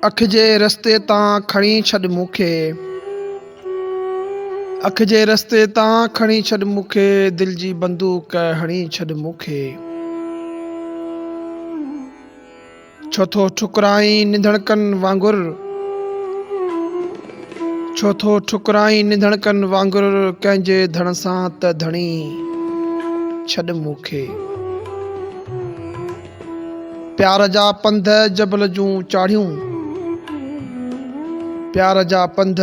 अख जे रस्ते तां खणी छॾ मूंखे, अख जे रस्ते तां खणी छॾ मूंखे, दिल जी बंदूक हणी छॾ मूंखे। छो थो ठुकराई निंधड़कन वांगुर, छो थो ठुकराई निंधड़कन वांगुर, कंहिंजे धड़ सां त धणी छॾ मूंखे। प्यार जा पंध जबल जूं चाढ़ियूं, प्यार जा पंध,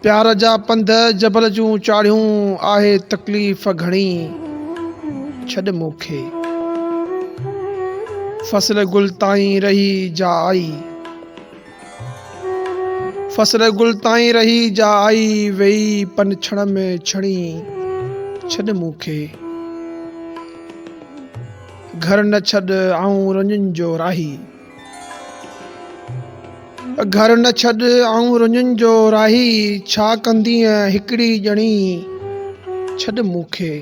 प्यार जा पंध जबल जूं चाढ़ियूं, आहे तकलीफ़ घणी छॾ मूंखे। फसल गुल ताईं रही जा आई, फसल गुल ताईं रही जा आई, वेही पन छण में छणी छॾ मूंखे। घर न छॾ आऊं रुंजुनि जो राही, घर न छॾ आऊं रुंजुनि जो राही, छा कंदीअ हिकिड़ी ॼणी छॾ मूंखे।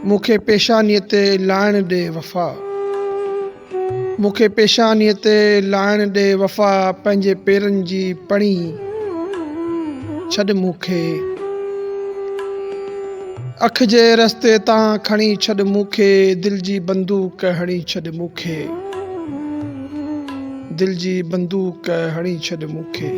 मूंखे पेशानीअ ते लाइण ॾे वफ़ा, मूंखे पेशानीअ ते लाइण ॾे वफ़ा, पंहिंजे पेरनि जी पणी छॾ मूंखे। अख जे रस्ते तां खणी छॾ मूंखे, दिल जी बंदूक हणी छॾ मूंखे, दिल जी बंदूक हणी छॾ मूंखे।